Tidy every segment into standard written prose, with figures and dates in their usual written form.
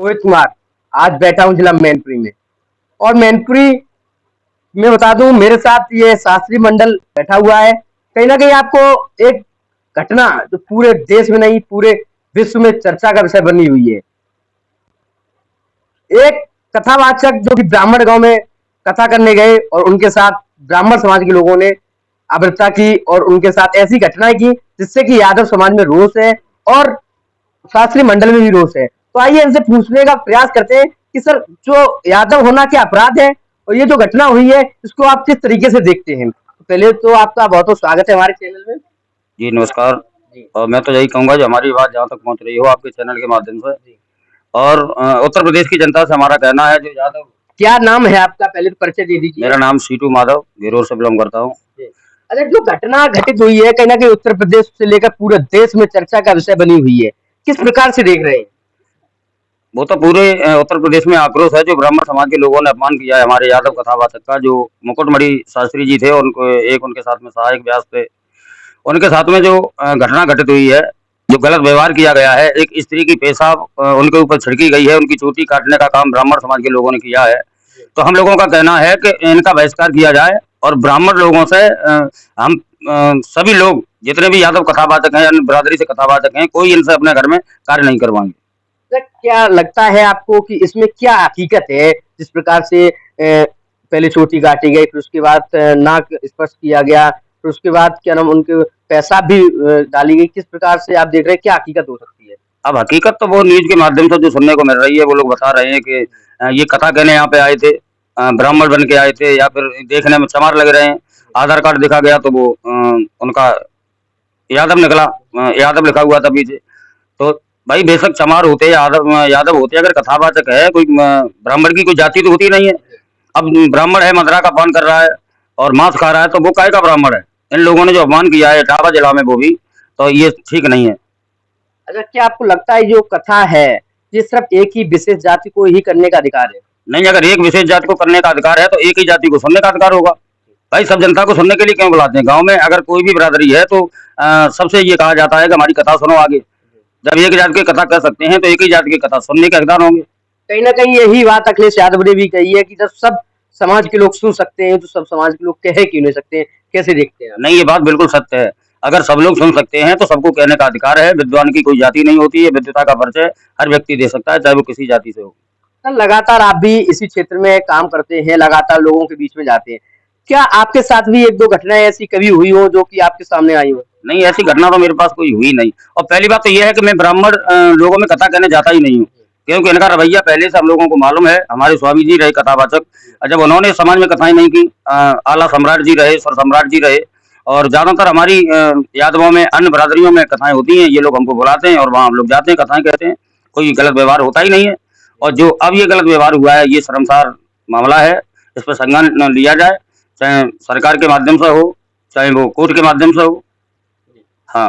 रोहित कुमार। आज बैठा हूँ जिला मैनपुरी में। और मैनपुरी में बता दूं, मेरे साथ ये शास्त्री मंडल बैठा हुआ है। कहीं ना कहीं आपको एक घटना जो पूरे देश में नहीं, पूरे विश्व में चर्चा का विषय बनी हुई है। एक कथावाचक जो कि ब्राह्मण गांव में कथा करने गए और उनके साथ ब्राह्मण समाज के लोगों ने अभद्रता की और उनके साथ ऐसी घटनाएं की जिससे कि यादव समाज में रोष है और शास्त्री मंडल में भी रोष है। तो आइए इनसे पूछने का प्रयास करते हैं कि सर, जो यादव होना क्या अपराध है और ये जो घटना हुई है इसको आप किस तरीके से देखते हैं। तो पहले तो आपका बहुत बहुत स्वागत है हमारे चैनल में। जी नमस्कार। जी और मैं तो यही कहूंगा जो हमारी बात जहाँ तक पहुंच रही हो आपके चैनल के माध्यम से, जी। और उत्तर प्रदेश की जनता से हमारा कहना है जो यादव। क्या नाम है आपका, पहले तो परिचय दे दीजिए। मेरा नाम सीटू माधव गिरोर से बिलोंग करता हूँ। अच्छा, जो घटना घटित हुई है कहीं ना कहीं उत्तर प्रदेश से लेकर पूरे देश में चर्चा का विषय बनी हुई है, किस प्रकार से देख रहे हैं। वो तो पूरे उत्तर प्रदेश में आक्रोश है जो ब्राह्मण समाज के लोगों ने अपमान किया है हमारे यादव कथावाचक का, जो मुकुटमणि शास्त्री जी थे, उनको एक उनके साथ में सहायक व्यास थे। उनके साथ में जो घटना घटित हुई है, जो गलत व्यवहार किया गया है, एक स्त्री की पेशाब उनके ऊपर छिड़की गई है, उनकी चोटी काटने का काम ब्राह्मण समाज के लोगों ने किया है। तो हम लोगों का कहना है कि इनका बहिष्कार किया जाए और ब्राह्मण लोगों से हम सभी लोग जितने भी यादव कथावाचक हैं, अन्य बिरादरी से कथावाचक हैं, कोई इनसे अपने घर में कार्य नहीं करवाएंगे। सर, क्या लगता है आपको कि इसमें क्या हकीकत है, जिस प्रकार से पहले चोटी काटी गई, फिर उसके बाद नाक स्पर्श किया गया, फिर उसके बाद क्या नाम उनके पेशाब भी डाली गई, किस प्रकार से आप देख रहे हैं, क्या हकीकत हो सकती है। अब हकीकत तो वो न्यूज के माध्यम से जो सुनने को मिल रही है, वो लोग बता रहे हैं कि ये कथा कहने यहाँ पे आए थे, ब्राह्मण बन के आए थे, या फिर देखने में चमार लग रहे हैं। आधार कार्ड देखा गया तो वो उनका यादव निकला, यादव लिखा हुआ था पीछे। तो भाई बेशक चमार होते, यादव यादव होते, अगर कथावाचक है कोई ब्राह्मण की कोई जाति तो होती नहीं है। अब ब्राह्मण है, मदरा का पान कर रहा है और मांस खा रहा है, तो वो काय का ब्राह्मण है। इन लोगों ने जो अपमान किया है इटावा जिला में, वो भी तो ये ठीक नहीं है। अच्छा, क्या आपको लगता है जो कथा है ये सिर्फ एक ही विशेष जाति को ही करने का अधिकार है। नहीं, अगर एक विशेष जाति को करने का अधिकार है तो एक ही जाति को सुनने का अधिकार होगा। भाई सब जनता को सुनने के लिए क्यों बुलाते हैं। गांव में अगर कोई भी बिरादरी है तो सबसे ये कहा जाता है कि हमारी कथा सुनो आगे। जब एक जाति की कथा कर सकते हैं तो एक ही जाति की कथा सुनने के हकदार होंगे। कहीं ना कहीं यही बात अखिलेश यादव ने भी कही है कि जब सब समाज के लोग सुन सकते हैं तो सब समाज के लोग कह क्यों नहीं सकते हैं, कैसे देखते हैं आप? नहीं, ये बात बिल्कुल सत्य है। अगर सब लोग सुन सकते हैं तो सबको कहने का अधिकार है। विद्वान की कोई जाति नहीं होती है, विद्वता का परिचय हर व्यक्ति दे सकता है, चाहे वो किसी जाति से हो। सर, लगातार आप भी इसी क्षेत्र में काम करते हैं, लगातार लोगों के बीच में जाते हैं, क्या आपके साथ भी एक दो घटनाएं ऐसी कभी हुई हो जो कि आपके सामने आई हो। नहीं, ऐसी घटना तो मेरे पास कोई हुई नहीं। और पहली बात तो ये है कि मैं ब्राह्मण लोगों में कथा कहने जाता ही नहीं हूँ, क्योंकि इनका रवैया पहले से हम लोगों को मालूम है। हमारे स्वामी जी रहे कथावाचक, जब उन्होंने समाज में कथाएं नहीं की, आला सम्राट जी रहे, स्वर सम्राट जी रहे, और ज्यादातर हमारी यादवों में, अन्य बिरादरियों में कथाएं होती हैं। ये लोग हमको बुलाते हैं और वहाँ हम लोग जाते हैं, कथाएं कहते हैं। कोई गलत व्यवहार होता ही नहीं है। और जो अब ये गलत व्यवहार हुआ है, ये शर्मसार मामला है। इस पर संज्ञान लिया जाए, चाहे सरकार के माध्यम से हो, चाहे वो कोर्ट के माध्यम से हो। हाँ,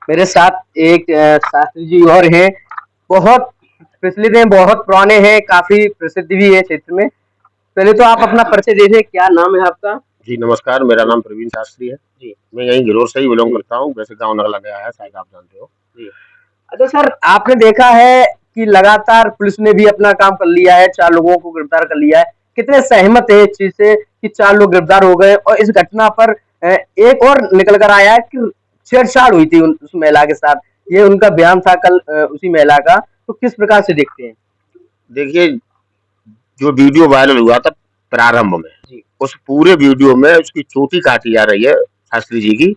मेरे साथ एक शास्त्री जी और हैं, बहुत प्रचलित हैं, बहुत पुराने हैं, काफी प्रसिद्ध भी है क्षेत्र में। पहले तो आप अपना परिचय दे दें, क्या नाम है आपका। जी नमस्कार, मेरा नाम प्रवीण शास्त्री है जी। मैं यहीं गिरोर से ही बिलोंग करता हूँ। वैसे गांव नगला गया है, शायद आप जानते हो। जी। अच्छा सर, आपने देखा है कि लगातार पुलिस ने भी अपना काम कर लिया है, 4 लोगों को गिरफ्तार कर लिया है। कितने सहमत है इस चीज से कि 4 लोग गिरफ्तार हो गए और इस घटना पर एक और निकल कर आया है कि छेड़छाड़ हुई थी उस महिला के साथ। ये उनका बयान था कल उसी महिला का। तो किस प्रकार से देखते हैं। देखिए, जो वीडियो वायरल हुआ था प्रारंभ में, जी। उस पूरे वीडियो में उसकी चोटी काटी जा रही है शास्त्री जी की।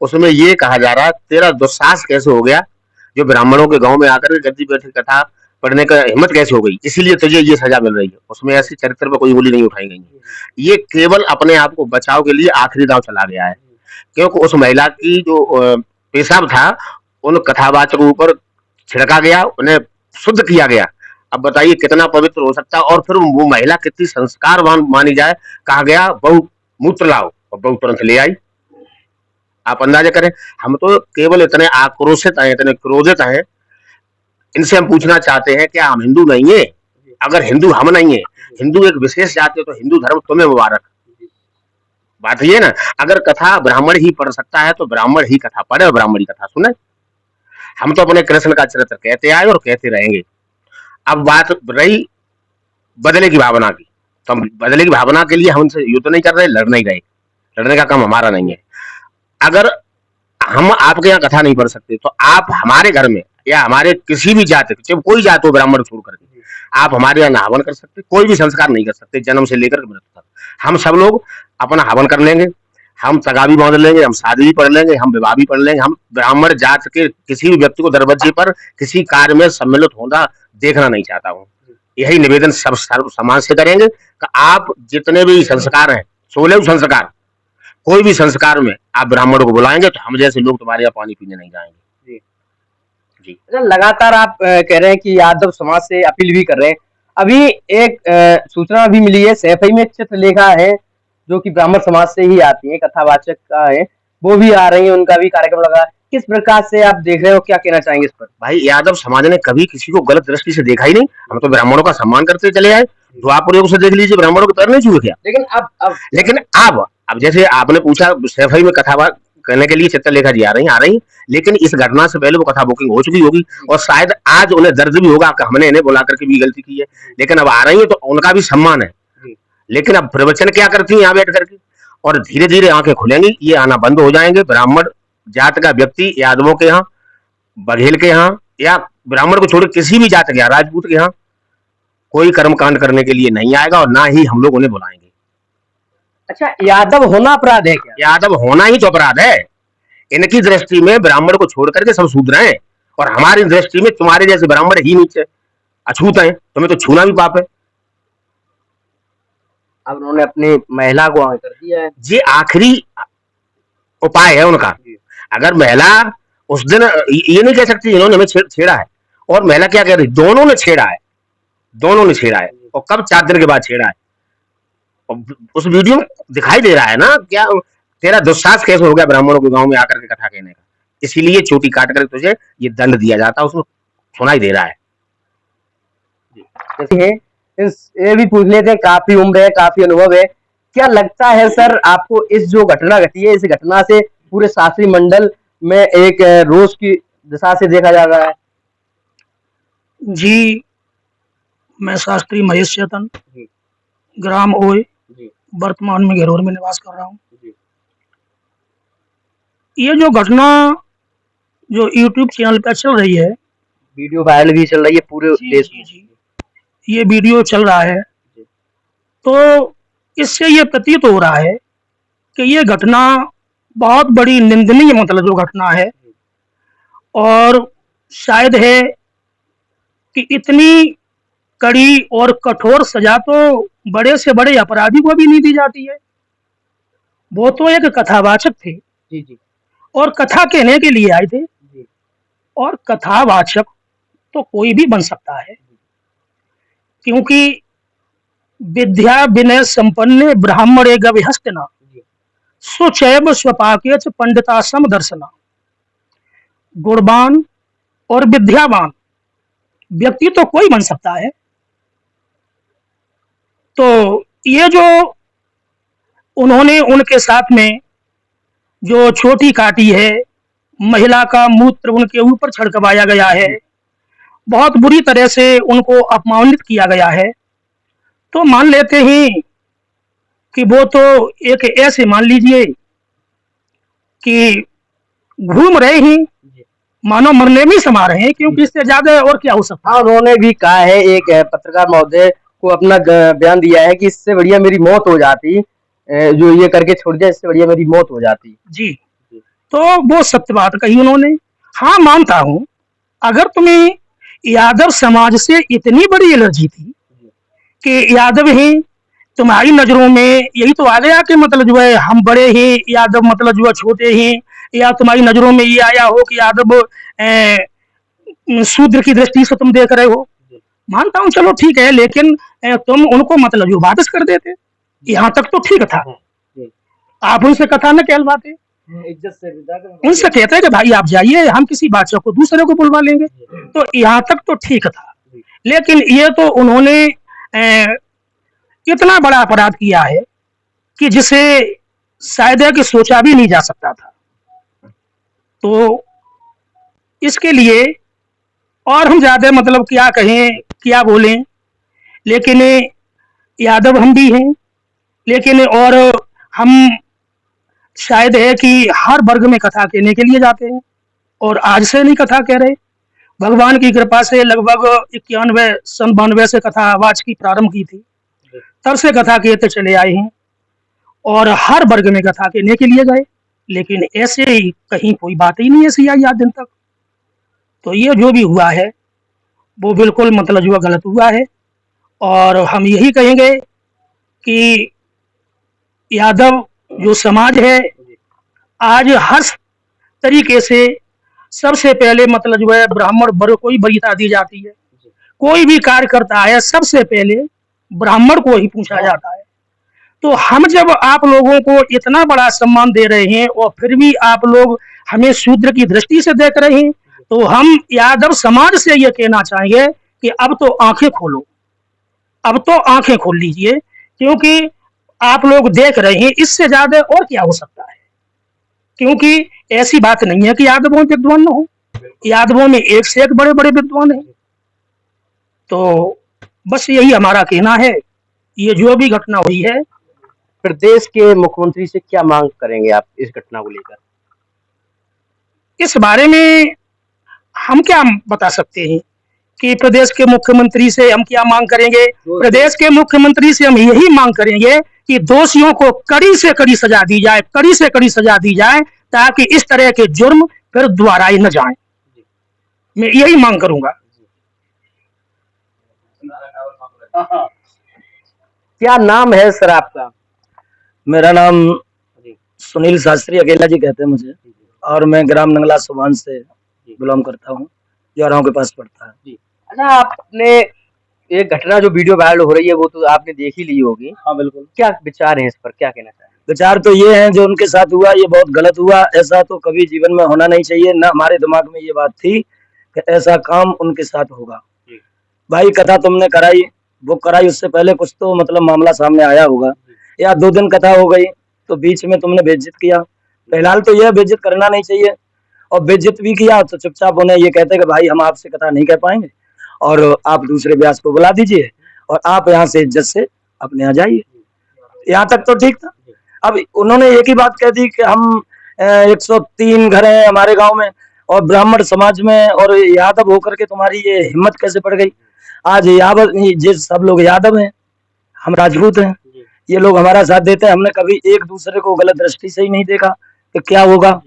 उसमें ये कहा जा रहा है तेरा दुस्साहस कैसे हो गया, जो ब्राह्मणों के गांव में आकर गद्दी बैठे कथा पढ़ने का हिम्मत कैसे हो गई, इसीलिए तुझे ये सजा मिल रही है। उसमें ऐसी चरित्र पर कोई उंगली नहीं उठाई गई है। ये केवल अपने आप को बचाव के लिए आखिरी दांव चला गया है, क्योंकि उस महिला की जो पेशाब था उन कथावाचकों ऊपर छिड़का गया, उन्हें शुद्ध किया गया। अब बताइए कितना पवित्र हो सकता है। और फिर वो महिला कितनी संस्कारवान मानी जाए। कहा गया बहु मूत्र लाओ, और बहु तुरंत ले आई। आप अंदाजा करें। हम तो केवल इतने आक्रोशित हैं, इतने क्रोधित हैं। इनसे हम पूछना चाहते हैं क्या हम हिंदू नहीं है। अगर हिंदू हम नहीं है, हिंदू एक विशेष जाति है, तो हिंदू धर्म तुम्हें मुबारक। बात ये ना, अगर कथा ब्राह्मण ही पढ़ सकता है तो ब्राह्मण ही कथा पढ़े और ब्राह्मण ही कथा सुने। हम तो अपने कृष्ण का चरित्र कहते आए और कहते रहेंगे। अब बात रही बदले की भावना की, तो हम बदले की भावना के लिए हम उनसे युद्ध नहीं कर रहे, लड़ नहीं रहे, लड़ने का काम हमारा नहीं है। अगर हम आपके यहाँ कथा नहीं पढ़ सकते तो आप हमारे घर में या हमारे किसी भी जाति, चाहे कोई जात हो ब्राह्मण छोड़ करके, आप हमारे यहाँ हवन कर सकते, कोई भी संस्कार नहीं कर सकते जन्म से लेकर मृत्यु तक। हम सब लोग अपना हवन कर लेंगे, हम तगा भी बांध लेंगे, हम शादी भी पढ़ लेंगे, हम विवाह भी पढ़ लेंगे। हम ब्राह्मण जात के किसी भी व्यक्ति को दरवाजे पर किसी कार्य में सम्मिलित होना देखना नहीं चाहता हूँ। यही निवेदन सब समाज से करेंगे कि आप जितने भी संस्कार हैं, 16 संस्कार, कोई भी संस्कार में आप ब्राह्मणों को बुलाएंगे तो हम जैसे लोग तुम्हारे यहाँ पानी पीने नहीं जाएंगे। जी जी अच्छा, लगातार आप कह रहे हैं कि यादव समाज से अपील भी कर रहे हैं। अभी एक सूचना भी मिली है, सैफई में चित्रलेखा है जो कि ब्राह्मण समाज से ही आती है, कथावाचक का है, वो भी आ रही है, उनका भी कार्यक्रम लगा है। किस प्रकार से आप देख रहे हो, क्या कहना चाहेंगे इस पर? भाई, यादव समाज ने कभी किसी को गलत दृष्टि से देखा ही नहीं। हम तो ब्राह्मणों का सम्मान करते चले आए। द्वापर युग से देख लीजिए, ब्राह्मणों के पैर नहीं छुए क्या? लेकिन अब जैसे आपने पूछा, सैफई में कथा करने के लिए चित्रलेखा जी आ रही, लेकिन इस घटना से पहले वो कथा बुकिंग हो चुकी होगी और शायद आज उन्हें दर्द भी होगा कि हमने इन्हें बुला करके भी गलती की है, लेकिन अब आ रही है तो उनका भी सम्मान है। लेकिन अब प्रवचन क्या करती है यहाँ बैठ करके, और धीरे धीरे आंखें खुलेंगी, ये आना बंद हो जाएंगे। ब्राह्मण जात का व्यक्ति यादवों के यहाँ, बघेल के यहाँ या ब्राह्मण को छोड़ किसी भी जात के यहाँ, राजपूत के यहाँ कोई कर्मकांड करने के लिए नहीं आएगा और ना ही हम लोग उन्हें बुलाएंगे। अच्छा, यादव होना अपराध है क्या? यादव होना ही तो अपराध है। इनकी दृष्टि में ब्राह्मण को छोड़ करके सब शूद्र हैं और हमारी दृष्टि में तुम्हारे जैसे ब्राह्मण ही नीचे अछूत हैं, तुम्हें तो छूना भी पाप है। अब उन्होंने अपनी महिला को आगे कर दिया है। ये आखिरी उपाय है उनका। अगर महिला उस दिन ये नहीं कह सकती इन्होंने हमें छेड़ा है, और महिला क्या कह रही, दोनों ने छेड़ा है, दोनों ने छेड़ा है। और कब? 4 दिन के बाद छेड़ा है। और उस वीडियो में दिखाई दे रहा है ना, क्या तेरा दुस्साहस कैसे हो गया ब्राह्मणों के गांव में आकर के कथा कहने का। इसीलिए चोटी काट कर तुझे ये दंड दिया जाता है, उसमें सुनाई दे रहा है। जैसे ये भी पूछ लेते हैं, काफी उम्र है, काफी अनुभव है, क्या लगता है सर आपको इस जो घटना घटी है, इस घटना से पूरे शास्त्री मंडल में एक रोष की दिशा से देखा जा रहा है? जी, मैं शास्त्री महेश चेतन, ग्राम ओय, वर्तमान में घेरोर में निवास कर रहा हूँ। ये जो घटना जो यूट्यूब चैनल पर चल रही है, वीडियो वायरल भी चल रही है पूरे देश में। ये वीडियो चल रहा है, तो इससे ये प्रतीत हो रहा है कि ये घटना बहुत बड़ी निंदनीय मतलब जो घटना है, और शायद है कि इतनी कड़ी और कठोर सजा तो बड़े से बड़े अपराधी को भी नहीं दी जाती है। वो तो एक कथावाचक थे जी और कथा कहने के लिए आए थे, और कथावाचक तो कोई भी बन सकता है, क्योंकि विद्या विनय संपन्न ब्राह्मणे गविहस्तना सुचैव स्वपाकेच पंडिता समदर्शना। गुणवान और विद्यावान व्यक्ति तो कोई बन सकता है। तो ये जो उन्होंने उनके साथ में जो चोटी काटी है, महिला का मूत्र उनके ऊपर छिड़कवाया गया है, बहुत बुरी तरह से उनको अपमानित किया गया है, तो मान लेते हैं कि वो तो एक ऐसे मान लीजिए कि घूम रहे हैं, मानो मरने में समा रहे हैं, क्योंकि इससे ज्यादा और क्या हो सकता है। हाँ, उन्होंने भी कहा है, एक पत्रकार महोदय को अपना बयान दिया है कि इससे बढ़िया मेरी मौत हो जाती, जो ये करके छोड़ दिया, इससे बढ़िया मेरी मौत हो जाती। जी, तो वो सत्य बात कही उन्होंने। हाँ, मानता हूं, अगर तुम्हें यादव समाज से इतनी बड़ी एलर्जी थी कि यादव हैं, तुम्हारी नजरों में यही तो आ गया कि मतलब जो है हम बड़े हैं, यादव मतलब जो है छोटे हैं, या तुम्हारी नजरों में ये आया हो कि यादव शूद्र की दृष्टि से तुम देख रहे हो, मानता हूँ, चलो ठीक है, लेकिन तुम उनको मतलब जो वापस कर देते, यहाँ तक तो ठीक था। आप उनसे कथा न कहलवाते, उनसे कहते कि भाई आप जाइए, हम किसी बादशाह को दूसरे को बुलवा लेंगे, तो यहाँ तक तो ठीक था। लेकिन ये तो उन्होंने इतना बड़ा अपराध किया है कि जिसे शायद है कि सोचा भी नहीं जा सकता था। तो इसके लिए और हम ज्यादा मतलब क्या कहें क्या बोलें, लेकिन यादव हम भी हैं, लेकिन और हम शायद है कि हर वर्ग में कथा कहने के लिए जाते हैं और आज से नहीं कथा कह रहे। भगवान की कृपा से लगभग 91 सन 92 से कथा आवाज की प्रारंभ की थी, तब से कथा कहते चले आए हैं और हर वर्ग में कथा कहने के लिए गए, लेकिन ऐसे ही कहीं कोई बात ही नहीं ऐसी आई आज दिन तक। तो ये जो भी हुआ है वो बिल्कुल मतलब जो गलत हुआ है और हम यही कहेंगे कि यादव जो समाज है आज हर तरीके से सबसे पहले मतलब जो है ब्राह्मण वर्ग को ही वरीयता दी जाती है। कोई भी कार्य करता है सबसे पहले ब्राह्मण को ही पूछा जाता है। तो हम जब आप लोगों को इतना बड़ा सम्मान दे रहे हैं और फिर भी आप लोग हमें शूद्र की दृष्टि से देख रहे हैं, तो हम यादव समाज से ये कहना चाहेंगे कि अब तो आंखें खोलो, अब तो आंखें खोल लीजिए, क्योंकि आप लोग देख रहे हैं इससे ज्यादा और क्या हो सकता है। क्योंकि ऐसी बात नहीं है कि यादवों में विद्वान न हो, यादवों में एक से एक बड़े बड़े विद्वान हैं। तो बस यही हमारा कहना है। ये जो भी घटना हुई है, प्रदेश के मुख्यमंत्री से क्या मांग करेंगे आप इस घटना को लेकर? इस बारे में हम क्या बता सकते हैं कि प्रदेश के मुख्यमंत्री से हम क्या मांग करेंगे। प्रदेश के मुख्यमंत्री से हम यही मांग करेंगे कि दोषियों को कड़ी से कड़ी सजा दी जाए, कड़ी से कड़ी सजा दी जाए, ताकि इस तरह के जुर्म फिर दोहराए न जाएं। मैं यही मांग करूंगा। क्या नाम है सर आपका? मेरा नाम सुनील शास्त्री अकेला जी कहते हैं मुझे, और मैं ग्राम नंगला सुभान से बिलोंग करता हूँ, याराओं के पास पड़ता है। अच्छा, आपने एक घटना जो वीडियो वायरल हो रही है वो तो आपने देख ही ली होगी। हाँ बिल्कुल। क्या विचार है इस पर, क्या कहना चाहेंगे? विचार तो ये है, जो उनके साथ हुआ ये बहुत गलत हुआ। ऐसा तो कभी जीवन में होना नहीं चाहिए, ना हमारे दिमाग में ये बात थी कि ऐसा काम उनके साथ होगा। भाई कथा तुमने कराई, बुक कराई, उससे पहले कुछ तो मतलब मामला सामने आया होगा, या 2 दिन कथा हो गई तो बीच में तुमने बेइज्जत किया। फिलहाल तो यह बेइज्जत करना नहीं चाहिए, और बेइज्जत भी किया तो चुपचाप उन्हें ये कहते कि भाई हम आपसे कथा नहीं कह पाएंगे और आप दूसरे व्यास को बुला दीजिए और आप यहाँ से इज्जत से अपने यहाँ जाइए। यहाँ तक तो ठीक था। अब उन्होंने एक ही बात कह दी कि हम 103 घर हैं हमारे गांव में और ब्राह्मण समाज में, और यादव होकर के तुम्हारी ये हिम्मत कैसे पड़ गई। आज यादव जिस सब लोग यादव हैं, हम राजपूत हैं, ये लोग हमारा साथ देते हैं। हमने कभी एक दूसरे को गलत दृष्टि से ही नहीं देखा कि क्या होगा।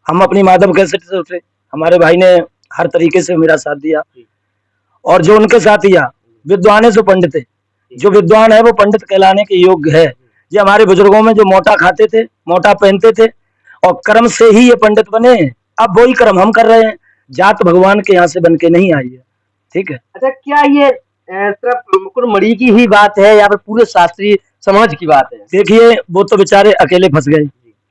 हम अपनी माधव कैसे से उठे, हमारे भाई ने हर तरीके से मेरा साथ दिया, और जो उनके साथ दिया विद्वान है जो पंडित है, जो विद्वान है वो पंडित कहलाने के योग्य है। ये हमारे बुजुर्गों में जो मोटा खाते थे, मोटा पहनते थे, और कर्म से ही ये पंडित बने हैं। अब वही कर्म हम कर रहे हैं, जात भगवान के यहाँ से बन के नहीं आई है। ठीक है। अच्छा, क्या ये सिर्फ मुकुट मणि की ही बात है या फिर पूरे शास्त्रीय समाज की बात है? देखिए वो तो बेचारे अकेले फंस गए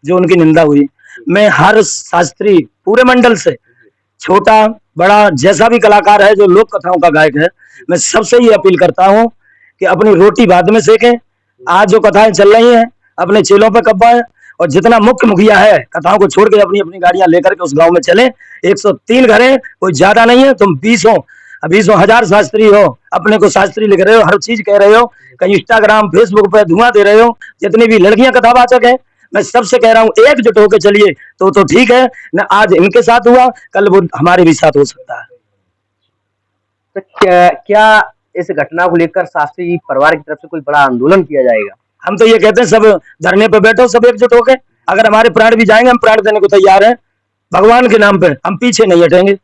जो उनकी निंदा हुई। मैं हर शास्त्री पूरे मंडल से, छोटा बड़ा जैसा भी कलाकार है जो लोक कथाओं का गायक है, मैं सबसे ये अपील करता हूँ कि अपनी रोटी बाद में सेकें। आज जो कथाएं चल रही हैं अपने चेलों पे कब्बा है, और जितना मुख्य मुखिया है कथाओं को छोड़ के अपनी अपनी गाड़ियां लेकर के उस गांव में चले। 103 घर है, कोई ज्यादा नहीं है। तुम 20 हजार शास्त्री हो, अपने को शास्त्री लिख रहे हो, हर चीज कह रहे हो, कहीं इंस्टाग्राम फेसबुक पे धुआं दे रहे हो। जितनी भी लड़कियां कथावाचक है, मैं सबसे कह रहा हूँ एकजुट होकर चलिए तो ठीक है ना। आज इनके साथ हुआ, कल वो हमारे भी साथ हो सकता है। तो क्या इस घटना को लेकर शास्त्री परिवार की तरफ से कोई बड़ा आंदोलन किया जाएगा? हम तो ये कहते हैं सब धरने पे बैठो, सब एकजुट होकर। अगर हमारे प्राण भी जाएंगे हम प्राण देने को तैयार हैं भगवान के नाम पे, हम पीछे नहीं हटेंगे।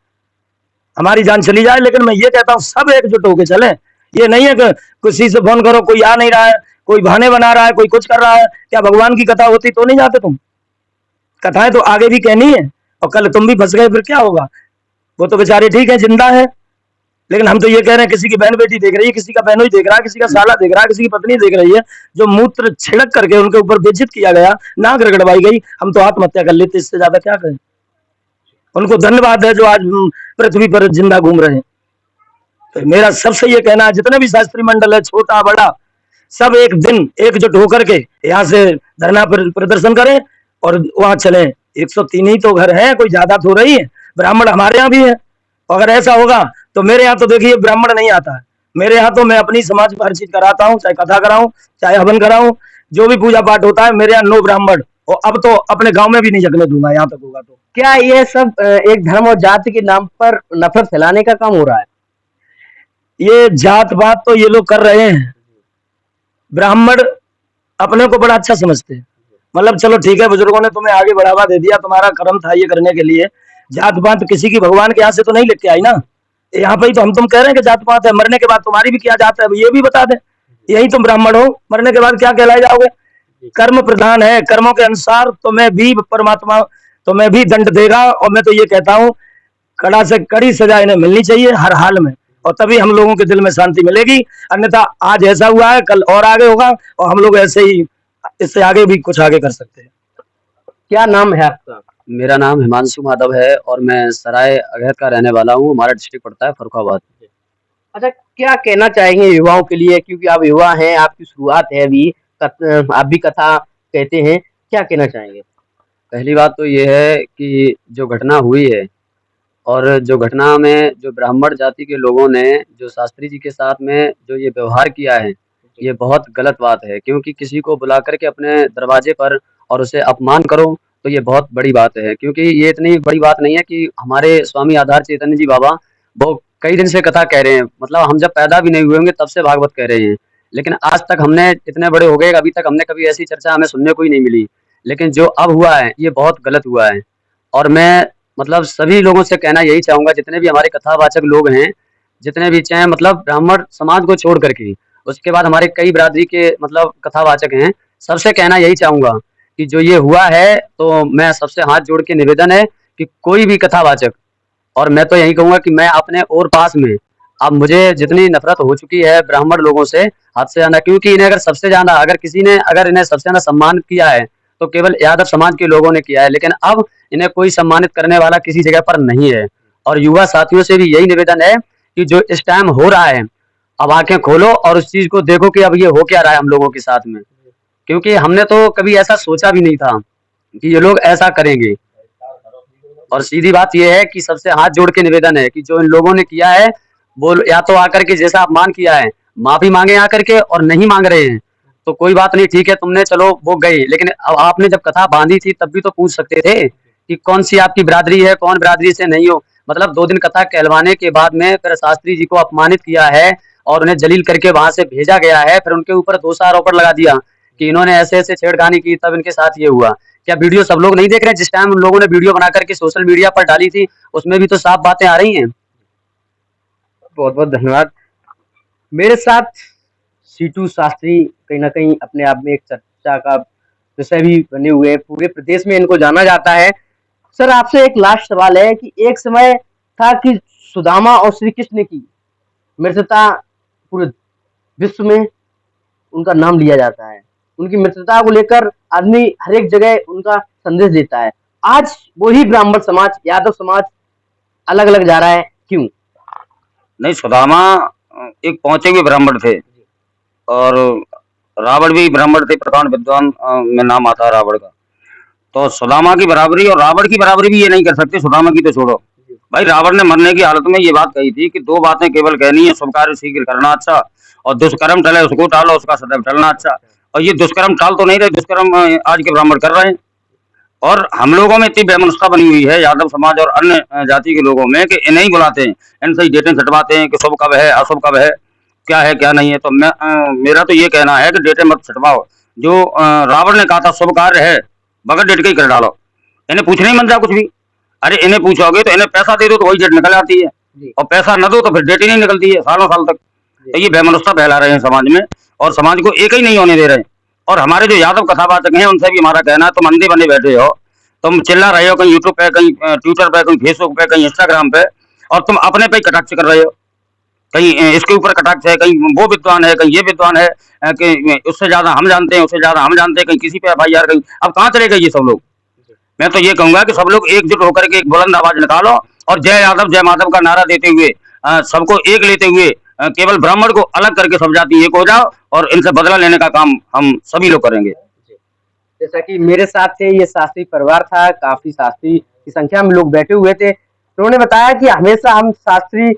हमारी जान चली जाए, लेकिन मैं ये कहता हूँ सब एकजुट होकर चलें। ये नहीं है कि किसी से फोन करो कोई आ नहीं रहा है, कोई बहाने बना रहा है, कोई कुछ कर रहा है। क्या भगवान की कथा होती तो नहीं जाते तुम? कथाएं तो आगे भी कहनी है, और कल तुम भी फंस गए फिर क्या होगा। वो तो बेचारे ठीक है, जिंदा है, लेकिन हम तो ये कह रहे हैं किसी की बहन बेटी देख रही है, किसी का बहनोई देख रहा है, किसी का साला देख रहा है, किसी की पत्नी देख रही है, जो मूत्र छिड़क करके उनके ऊपर बेइज्जत किया गया, नाक रगड़वाई गई। हम तो आत्महत्या कर लेते, इससे ज्यादा क्या करें। उनको धन्यवाद है जो आज पृथ्वी पर जिंदा घूम रहे हैं। तो मेरा सबसे ये कहना है जितने भी शास्त्री मंडल है, छोटा बड़ा, सब एक दिन एकजुट होकर के यहाँ से धरना प्रदर्शन करें और वहां चले। 103 ही तो घर है, कोई ज्यादा थोड़ा ही है। ब्राह्मण हमारे यहाँ भी है, अगर ऐसा होगा तो मेरे यहाँ तो देखिए ब्राह्मण नहीं आता है, मेरे यहाँ तो मैं अपनी समाज में हर चीज कराता हूँ, चाहे कथा कराऊं, चाहे हवन कराऊं, जो भी पूजा पाठ होता है मेरे यहाँ नो ब्राह्मण। और अब तो अपने गांव में भी नहीं जगने दूंगा, यहाँ तक होगा तो। क्या ये सब एक धर्म और जाति के नाम पर नफरत फैलाने का काम हो रहा है? ये जात पात तो ये लोग कर रहे हैं, ब्राह्मण अपने को बड़ा अच्छा समझते हैं। मतलब चलो ठीक है, बुजुर्गों ने तुम्हें आगे बढ़ावा दे दिया, तुम्हारा कर्म था ये करने के लिए। जात पात किसी की भगवान के यहाँ से तो नहीं लेके आई ना, यहाँ पे ही तो हम तुम कह रहे हैं कि जात पात है, मरने के बाद तुम्हारी भी क्या जात है ये भी बता दे। यही तुम ब्राह्मण हो, मरने के बाद क्या कहलाए जाओगे? कर्म प्रधान है, कर्मों के अनुसार तुम्हें भी परमात्मा तुम्हें भी दंड देगा। और मैं तो ये कहता हूँ कड़ा से कड़ी सजा इन्हें मिलनी चाहिए हर हाल में, और तभी हम लोगों के दिल में शांति मिलेगी। अन्यथा आज ऐसा हुआ है, कल और आगे होगा, और हम लोग ऐसे ही इससे आगे भी कुछ आगे कर सकते हैं। क्या नाम है आपका? मेरा नाम हिमांशु माधव है और मैं सराय अगैर का रहने वाला हूँ। हमारा डिस्ट्रिक्ट पड़ता है फर्रुखाबाद। अच्छा, क्या कहना चाहेंगे युवाओं के लिए, क्योंकि आप युवा हैं, आपकी शुरुआत है अभी, आप भी कथा कहते हैं, क्या कहना चाहेंगे? पहली बात तो ये है कि जो घटना हुई है और जो घटना में जो ब्राह्मण जाति के लोगों ने जो शास्त्री जी के साथ में जो ये व्यवहार किया है, ये बहुत गलत बात है। क्योंकि किसी को बुला करके अपने दरवाजे पर और उसे अपमान करो तो ये बहुत बड़ी बात है। क्योंकि ये इतनी बड़ी बात नहीं है कि हमारे स्वामी आधार चैतन्य जी बाबा वो कई दिन से कथा कह रहे हैं, मतलब हम जब पैदा भी नहीं हुए होंगे तब से भागवत कह रहे हैं, लेकिन आज तक हमने इतने बड़े हो गए अभी तक हमने कभी ऐसी चर्चा हमें सुनने को ही नहीं मिली। लेकिन जो अब हुआ है ये बहुत गलत हुआ है। और मैं मतलब सभी लोगों से कहना यही चाहूंगा, जितने भी हमारे कथावाचक लोग हैं, जितने भी चाहे मतलब ब्राह्मण समाज को छोड़ करके उसके बाद हमारे कई बिरादरी के मतलब कथावाचक हैं, सबसे कहना यही चाहूंगा कि जो ये हुआ है तो मैं सबसे हाथ जोड़ के निवेदन है कि कोई भी कथावाचक, और मैं तो यही कहूंगा कि मैं अपने और पास में अब मुझे जितनी नफरत हो चुकी है ब्राह्मण लोगों से हद से ज्यादा, क्योंकि इन्हें अगर सबसे ज्यादा अगर किसी ने अगर इन्हें सबसे ज्यादा सम्मान किया है तो केवल यादव समाज के लोगों ने किया है, लेकिन अब इन्हें कोई सम्मानित करने वाला किसी जगह पर नहीं है। और युवा साथियों से भी यही निवेदन है कि जो इस टाइम हो रहा है अब आंखें खोलो और उस चीज को देखो कि अब ये हो क्या रहा है हम लोगों के साथ में। क्योंकि हमने तो कभी ऐसा सोचा भी नहीं था कि ये लोग ऐसा करेंगे। और सीधी बात यह है कि सबसे हाथ जोड़ के निवेदन है कि जो इन लोगों ने किया है वो या तो आकर के जैसा अपमान किया है माफी मांगे आकर के, और नहीं मांग रहे हैं तो कोई बात नहीं, ठीक है तुमने चलो वो गए, लेकिन अब आपने जब कथा बांधी थी तब भी तो पूछ सकते थे कि कौन सी आपकी बिरादरी है, कौन बिरादरी से नहीं हो। मतलब 2 दिन कथा कहलवाने के बाद में फिर शास्त्री जी को अपमानित किया है और उन्हें जलील करके वहां से भेजा गया है, फिर उनके ऊपर दोषारोपण लगा दिया कि इन्होंने ऐसे ऐसे छेड़खानी की तब इनके साथ ये हुआ। क्या वीडियो सब लोग नहीं देख रहे? जिस टाइम उन लोगों ने वीडियो बना करके सोशल मीडिया पर डाली थी उसमें भी तो साफ बातें आ रही हैं। बहुत बहुत धन्यवाद। मेरे साथ सीटू शास्त्री कहीं ना कहीं अपने आप में एक चर्चा का विषय भी बने हुए हैं, पूरे प्रदेश में इनको जाना जाता है। सर, आपसे एक लास्ट सवाल है कि एक समय था कि सुदामा और श्री कृष्ण की मित्रता पूरे विश्व में उनका नाम लिया जाता है, उनकी मित्रता को लेकर आदमी हर एक जगह उनका संदेश देता है। आज वही ब्राह्मण समाज, यादव समाज अलग अलग जा रहा है, क्यों? नहीं, सुदामा एक पहुंचे हुए ब्राह्मण थे और रावण भी ब्राह्मण थे, प्रकांड विद्वान में नाम आता है रावण का। तो सुदामा की बराबरी और रावण की बराबरी भी ये नहीं कर सकते, सुदामा की तो छोड़ो भाई। रावण ने मरने की हालत में ये बात कही थी कि 2 बातें केवल कहनी है, शुभ कार्य शीघ्र करना अच्छा, और दुष्कर्म टले उसको टालो, उसका सदैव टलना अच्छा। और ये दुष्कर्म टाल तो नहीं रहे, दुष्कर्म आज के ब्राह्मण कर रहे हैं। और हम लोगों में इतनी वैमनस्यता बनी हुई है यादव समाज और अन्य जाति के लोगों में कि इन्हें ही बुलाते हैं, इनसे ही डेटें छटवाते हैं कि शुभ कब है, अशुभ कब है, क्या है क्या नहीं है। तो मेरा तो ये कहना है कि डेटें मत छटवाओ। जो रावण ने कहा था शुभ कार्य है, बगैर डेट के ही कर डालो। इन्हें पूछने ही मन जा कुछ भी। अरे इन्हें पूछोगे तो इन्हें पैसा दे दो तो वही डेट निकल आती है, और पैसा न दो तो फिर डेट ही नहीं निकलती है सालों साल तक। तो ये वैमनस्यता फैला रहे हैं समाज में और समाज को एक ही नहीं होने दे रहे हैं। और हमारे जो यादव कथावाचक हैं उनसे भी हमारा कहना है, तुम अंधे बने बैठे हो, तुम चिल्ला रहे हो कहीं यूट्यूब पे, कहीं ट्विटर पे, कहीं फेसबुक पे, कहीं इंस्टाग्राम पे, और तुम अपने पे कटाक्ष कर रहे हो। कहीं इसके ऊपर कटाक्ष है, कहीं वो विद्वान है, कहीं ये विद्वान है, कि उससे ज्यादा हम जानते हैं, उससे ज्यादा हम जानते हैं, कहीं किसी पे FIR, कहीं। अब कहाँ चले गए ये सब लोग? मैं तो ये कहूंगा कि सब लोग एकजुट होकर के एक बुलंद आवाज निकालो और जय यादव जय माधव का नारा देते हुए, सबको एक लेते हुए, केवल ब्राह्मण को अलग करके सब जाति एक हो जाओ और इनसे बदला लेने का काम हम सभी लोग करेंगे। जैसा कि मेरे साथ से ये शास्त्री परिवार था, काफी शास्त्री की संख्या में लोग बैठे हुए थे। उन्होंने बताया कि हमेशा हम शास्त्री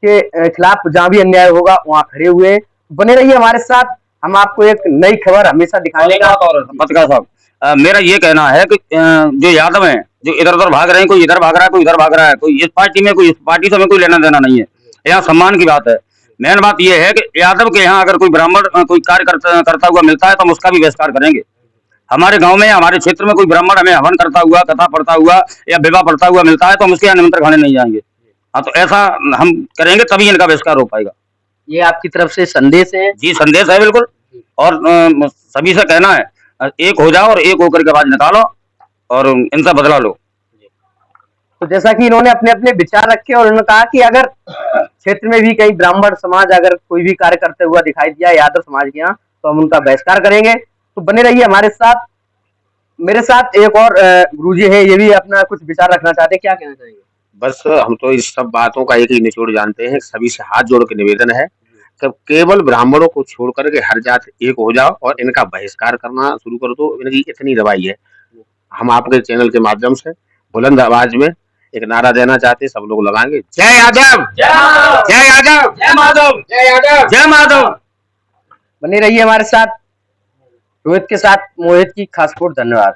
के खिलाफ जहां भी अन्याय होगा वहां खड़े हुए। बने रहिए हमारे साथ, हम आपको एक नई खबर हमेशा दिखाने का। और पत्रकार साहब, मेरा ये कहना है कि जो यादव हैं, जो इधर उधर भाग रहे हैं, कोई इधर भाग रहा है, कोई इधर भाग रहा है, कोई इस पार्टी में, कोई इस पार्टी से हमें कोई लेना देना नहीं है। यहाँ सम्मान की बात है। मेन बात यह है कि यादव के यहाँ अगर कोई ब्राह्मण कोई कार्य करता हुआ मिलता है तो हम उसका भी बहिष्कार करेंगे। हमारे गांव में, हमारे क्षेत्र में कोई ब्राह्मण हमें हवन करता हुआ, कथा पढ़ता हुआ या विवाह पढ़ता हुआ मिलता है तो हम उसके यहाँ निमंत्रण खाने नहीं जाएंगे। हाँ, तो ऐसा हम करेंगे तभी इनका बहिष्कार हो पाएगा। ये आपकी तरफ से संदेश है। जी, संदेश है बिल्कुल। और सभी से कहना है, एक हो जाओ और एक होकर के आवाज निकालो और इनसे बदला लो। तो जैसा कि इन्होंने अपने अपने विचार रखे और उन्होंने कहा कि अगर क्षेत्र में भी कहीं ब्राह्मण समाज अगर कोई भी कार्य करते हुआ दिखाई दिया यादव समाज के यहाँ तो हम उनका बहिष्कार करेंगे। तो बने रहिए हमारे साथ। मेरे साथ एक और गुरुजी है, ये भी अपना कुछ विचार रखना चाहते हैं, क्या कहना चाहेंगे? बस हम तो इस सब बातों का एक ही निचोड़ जानते हैं। सभी से हाथ जोड़ के निवेदन है कि केवल ब्राह्मणों को छोड़ करके हर जात एक हो जाओ और इनका बहिष्कार करना शुरू कर दो। इनकी इतनी दवाई है। हम आपके चैनल के माध्यम से बुलंद आवाज में एक नारा देना चाहते हैं, सब लोग लगाएंगे, जय यादव, जय यादव, जय माधव, जय यादव, जय माधव। बने रहिए हमारे साथ। रोहित के साथ मोहित की खास रिपोर्ट। धन्यवाद।